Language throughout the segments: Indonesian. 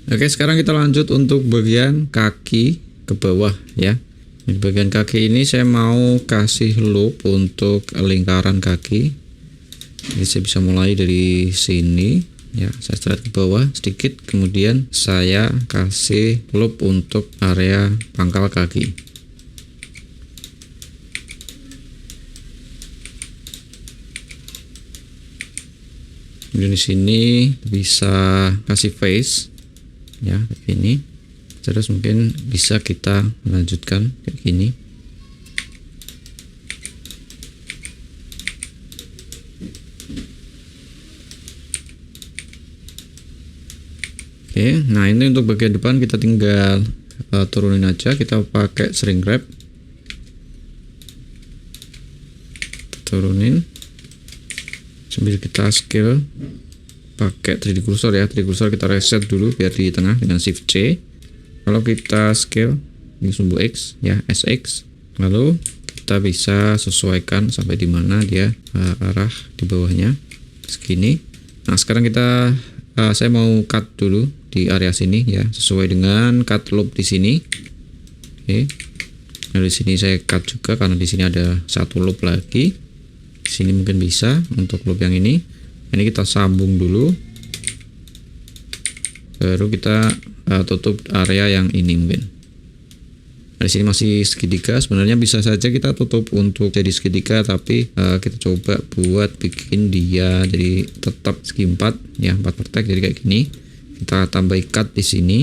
Oke, sekarang kita lanjut untuk bagian kaki ke bawah ya. Di bagian kaki ini saya mau kasih loop untuk lingkaran kaki. Jadi saya bisa mulai dari sini ya, saya start ke bawah sedikit, kemudian saya kasih loop untuk area pangkal kaki. Kemudian di sini bisa kasih face ya, kayak gini. Terus mungkin bisa kita lanjutkan kayak gini. Oke, nah ini untuk bagian depan kita tinggal turunin aja, kita pakai shrink wrap. Turunin sambil kita scale pakai 3D cursor ya. 3D cursor kita reset dulu biar di tengah dengan shift C. Kalau kita scale ini sumbu X ya, SX, lalu kita bisa sesuaikan sampai di mana dia arah di bawahnya segini. Nah sekarang kita saya mau cut dulu di area sini ya, sesuai dengan cut loop di sini. Oke, nah di sini saya cut juga karena di sini ada satu loop lagi. Di sini mungkin bisa untuk loop yang ini kita sambung dulu, baru kita tutup area yang ini mungkin. Nah, di sini masih segitiga, sebenarnya bisa saja kita tutup untuk jadi segitiga, tapi kita coba buat bikin dia jadi tetap segi 4 ya, 4 vertex jadi kayak gini. Kita tambah cut di sini.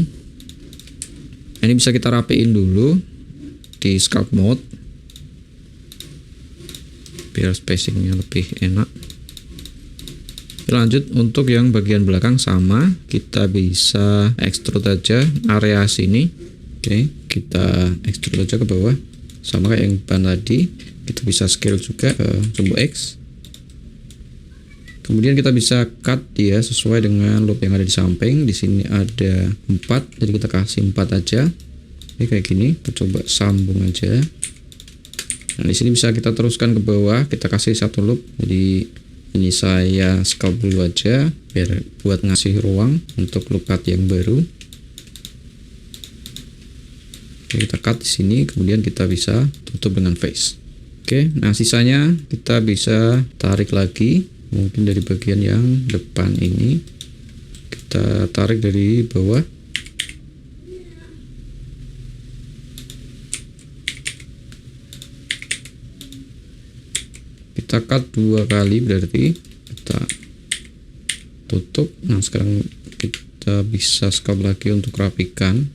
Ini bisa kita rapiin dulu di sculpt mode biar spacingnya lebih enak. Lanjut untuk yang bagian belakang sama, kita bisa extrude aja area sini. Oke, kita extrude aja ke bawah sama kayak yang ban tadi. Kita bisa scale juga ke sumbu X. Kemudian kita bisa cut dia sesuai dengan loop yang ada di samping. Di sini ada 4, jadi kita kasih 4 aja. Oke, kayak gini. Kita coba sambung aja. Nah, di sini bisa kita teruskan ke bawah, kita kasih satu loop. Jadi ini saya sculpt dulu aja biar buat ngasih ruang untuk loop cut yang baru. Oke, kita cut di sini, kemudian kita bisa tutup dengan face. Oke, nah sisanya kita bisa tarik lagi, mungkin dari bagian yang depan ini. Kita tarik dari bawah. Kita cut 2 kali, berarti kita tutup. Nah sekarang kita bisa sculpt lagi untuk rapikan.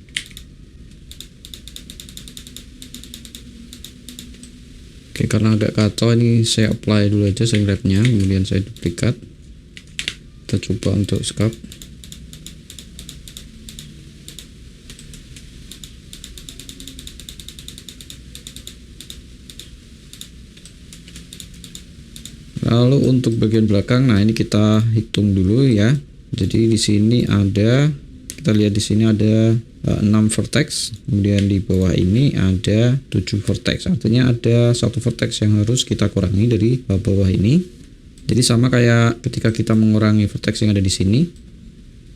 Oke, karena agak kacau ini saya apply dulu aja shrink wrap-nya, kemudian saya duplikat. Kita coba untuk sculpt. Lalu untuk bagian belakang, nah ini kita hitung dulu ya. Jadi di sini ada, kita lihat di sini ada 6 vertex, kemudian di bawah ini ada 7 vertex. Artinya ada satu vertex yang harus kita kurangi dari bawah ini. Jadi sama kayak ketika kita mengurangi vertex yang ada di sini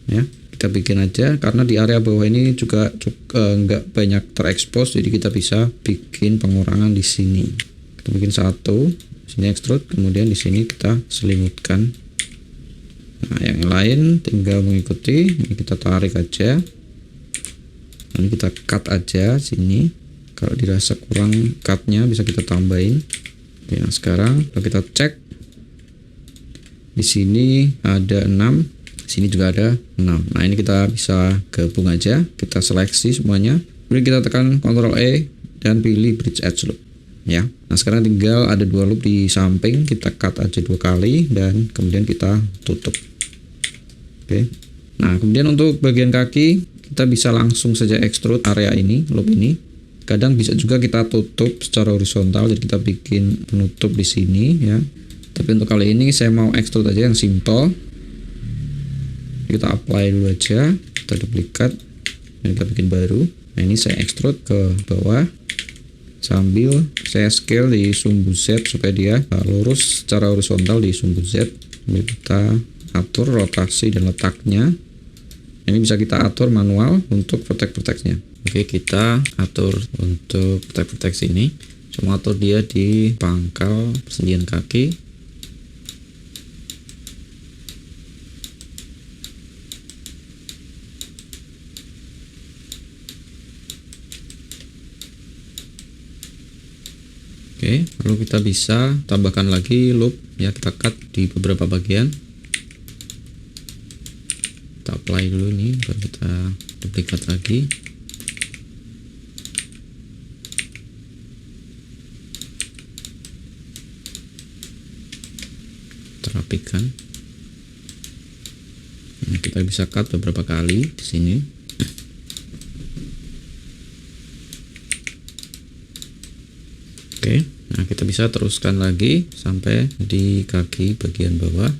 ya. Kita bikin aja, karena di area bawah ini juga nggak banyak terekspos, jadi kita bisa bikin pengurangan di sini. Kita bikin satu. Sini extrude, kemudian di sini kita selimutkan. Nah, yang lain tinggal mengikuti. Ini kita tarik aja. Nanti kita cut aja sini. Kalau dirasa kurang cutnya bisa kita tambahin. Oke, nah sekarang kita cek. Di sini ada 6, di sini juga ada 6. Nah, ini kita bisa gabung aja. Kita seleksi semuanya. Kemudian kita tekan Ctrl E dan pilih Bridge Edge Loop. Ya, nah sekarang tinggal ada 2 loop di samping, kita cut aja 2 kali dan kemudian kita tutup. Oke, nah kemudian untuk bagian kaki kita bisa langsung saja extrude area ini, loop ini. Kadang bisa juga kita tutup secara horizontal, jadi kita bikin penutup di sini ya. Tapi untuk kali ini saya mau extrude aja yang simple. Kita apply dulu aja, kita duplikat dan kita bikin baru. Nah ini saya extrude ke bawah sambil saya scale di sumbu Z supaya dia lurus secara horizontal di sumbu Z. Kita atur rotasi dan letaknya. Ini bisa kita atur manual untuk vertex-vertexnya. Oke, kita atur untuk vertex ini. Cuma atur dia di pangkal persendian kaki. Oke, lalu kita bisa tambahkan lagi loop ya, kita cut di beberapa bagian. Kita apply dulu nih, baru kita duplikat lagi. Terapikan. Nah, kita bisa cut beberapa kali di sini. Oke, nah kita bisa teruskan lagi sampai di kaki bagian bawah.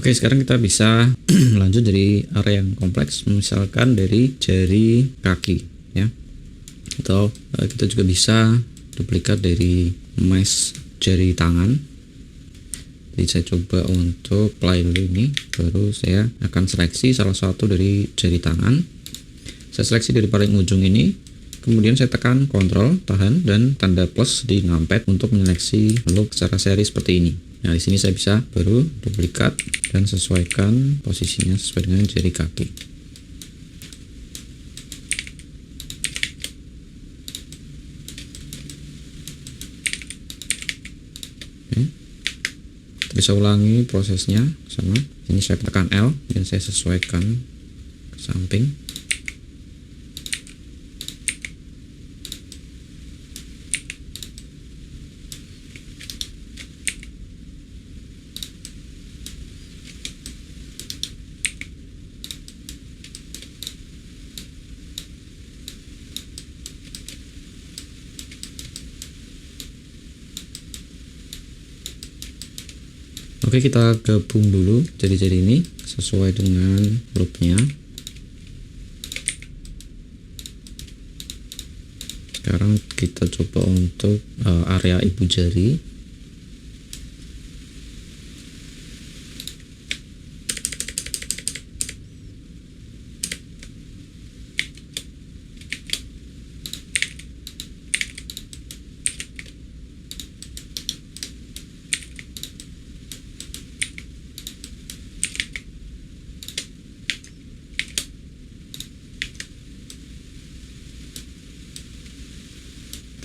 Oke, sekarang kita bisa lanjut dari area yang kompleks, misalkan dari jari kaki ya, atau kita juga bisa duplikat dari mesh jari tangan. Jadi saya coba untuk apply dulu ini, baru saya akan seleksi salah satu dari jari tangan. Saya seleksi dari paling ujung ini, kemudian saya tekan Ctrl, tahan, dan tanda plus di numpad untuk menyeleksi loop secara seri seperti ini. Nah, di sini saya bisa baru duplikat dan sesuaikan posisinya sesuai dengan jari kaki. Oke. Bisa ulangi prosesnya sama. Ini saya tekan L dan saya sesuaikan ke samping. Oke, kita gabung dulu jari-jari ini sesuai dengan loopnya. Sekarang kita coba untuk area ibu jari.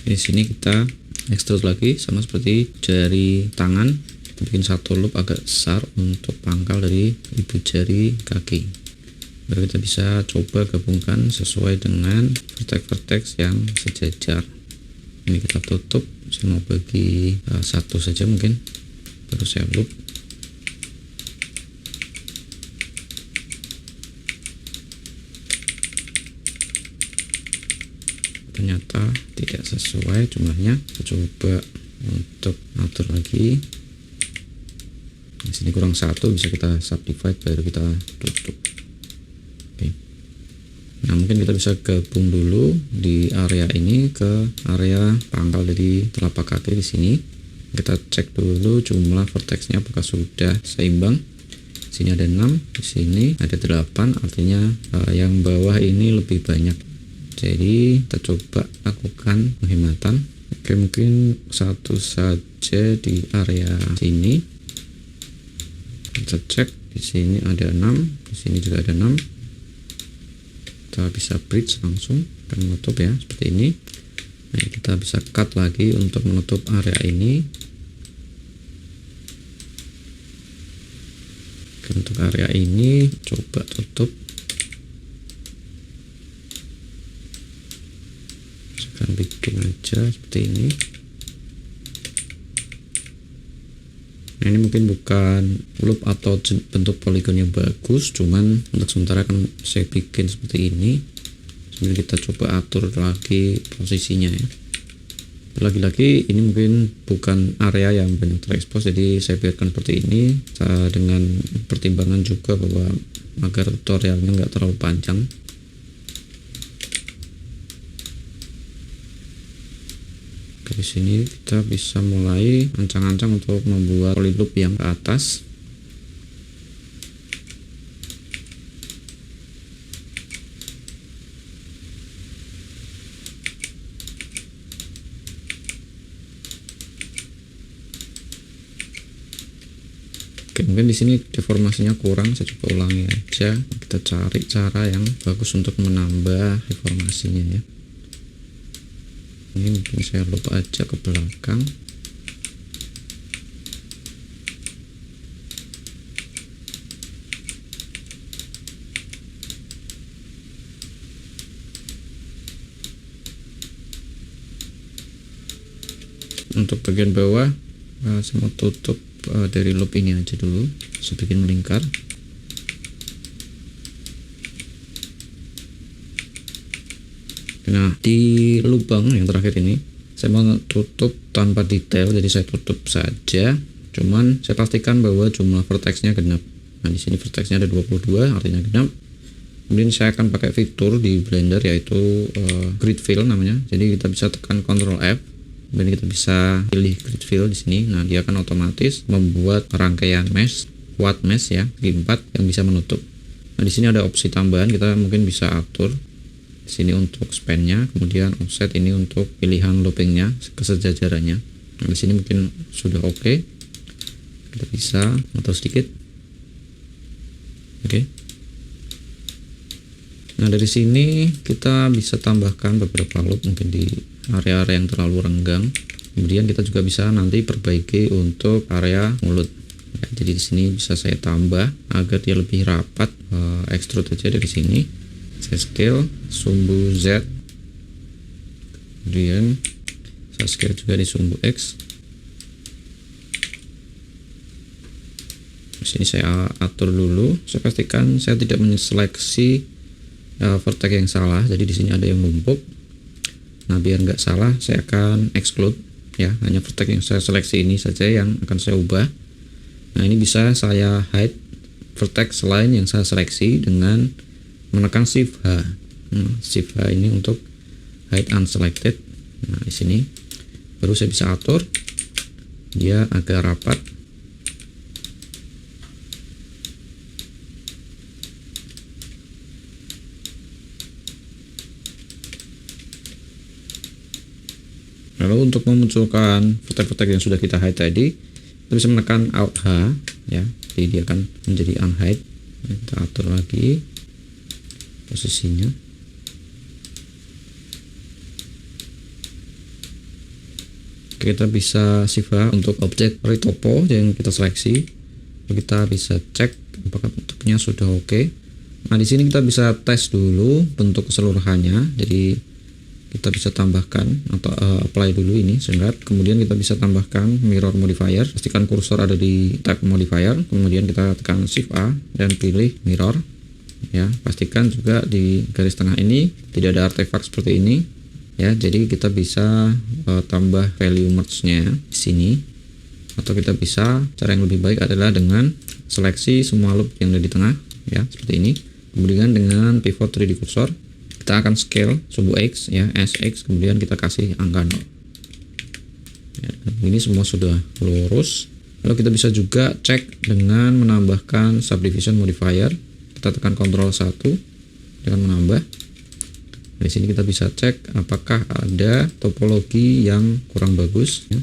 Di sini kita extrude lagi sama seperti jari tangan, kita bikin satu loop agak besar untuk pangkal dari ibu jari kaki. Baru kita bisa coba gabungkan sesuai dengan vertex-vertex yang sejajar. Ini kita tutup, saya mau bagi satu saja mungkin, baru saya loop. Ternyata tidak sesuai jumlahnya. Kita coba untuk atur lagi. Di sini kurang satu, bisa kita subdivide baru kita tutup. Oke. Nah, mungkin kita bisa gabung dulu di area ini ke area pangkal dari telapak kaki di sini. Kita cek dulu jumlah vertexnya apakah sudah seimbang. Di sini ada 6, di sini ada 8, artinya yang bawah ini lebih banyak. Jadi kita coba lakukan penghematan. Oke, mungkin satu saja di area sini. Kita cek di sini ada 6, di sini juga ada 6. Kita bisa bridge langsung, akan menutup ya seperti ini. Nah, kita bisa cut lagi untuk menutup area ini. Untuk area ini coba tutup, sekarang bikin aja seperti ini. Nah, ini mungkin bukan loop atau bentuk poligon yang bagus, cuman untuk sementara kan saya bikin seperti ini. Kemudian kita coba atur lagi posisinya ya. Lagi-lagi ini mungkin bukan area yang banyak terekspos, jadi saya biarkan seperti ini dengan pertimbangan juga bahwa agar tutorialnya nggak terlalu panjang. Di sini kita bisa mulai ancang-ancang untuk membuat poly loop yang ke atas. Oke, mungkin di sini deformasinya kurang, saya coba ulangi aja. Kita cari cara yang bagus untuk menambah deformasinya ya. Ini mungkin saya loop aja ke belakang. Untuk bagian bawah saya mau tutup dari loop ini aja dulu, saya bikin melingkar. Nah, di lubang yang terakhir ini saya mau tutup tanpa detail, jadi saya tutup saja. Cuman saya pastikan bahwa jumlah vertexnya genap. Nah, di sini vertexnya ada 22, artinya genap. Kemudian saya akan pakai fitur di Blender yaitu grid fill namanya. Jadi kita bisa tekan Ctrl F, dan kita bisa pilih grid fill di sini. Nah, dia akan otomatis membuat rangkaian mesh, quad mesh ya, segi 4 yang bisa menutup. Nah, di sini ada opsi tambahan, kita mungkin bisa atur. Sini untuk span-nya, kemudian offset ini untuk pilihan loopingnya kesejajarannya. Nah, di sini mungkin sudah oke. Kita bisa atur sedikit. Oke. Nah, dari sini kita bisa tambahkan beberapa loop mungkin di area-area yang terlalu renggang. Kemudian kita juga bisa nanti perbaiki untuk area mulut. Ya, jadi di sini bisa saya tambah agar dia lebih rapat. Extrude aja dari sini. Saya scale sumbu Z, kemudian saya scale juga di sumbu X. Di sini saya atur dulu, saya pastikan saya tidak menyeleksi vertex yang salah, jadi di sini ada yang numpuk. Nah, biar nggak salah saya akan exclude ya, hanya vertex yang saya seleksi ini saja yang akan saya ubah. Nah, ini bisa saya hide vertex lain yang saya seleksi dengan menekan Shift H. Nah, Shift H ini untuk hide unselected. Nah, di sini baru saya bisa atur dia agak rapat. Lalu untuk memunculkan vertex-vertex yang sudah kita hide tadi, kita bisa menekan Alt H ya, jadi dia akan menjadi unhide. Kita atur lagi posisinya. Kita bisa Shift H untuk objek retopo yang kita seleksi. Kita bisa cek apakah bentuknya sudah oke. Nah, di sini kita bisa tes dulu bentuk keseluruhannya. Jadi kita bisa tambahkan atau apply dulu ini sehingga kemudian kita bisa tambahkan mirror modifier. Pastikan kursor ada di tab modifier, kemudian kita tekan Shift A dan pilih mirror. Ya, pastikan juga di garis tengah ini tidak ada artefak seperti ini ya, jadi kita bisa tambah value merge-nya di sini, atau kita bisa cara yang lebih baik adalah dengan seleksi semua loop yang ada di tengah ya, seperti ini. Kemudian dengan pivot 3D cursor kita akan scale sumbu X ya, SX, kemudian kita kasih angka 0 ya, ini semua sudah lurus. Lalu kita bisa juga cek dengan menambahkan subdivision modifier. Kita tekan Ctrl 1 dengan menambah. Di sini kita bisa cek apakah ada topologi yang kurang bagus ya.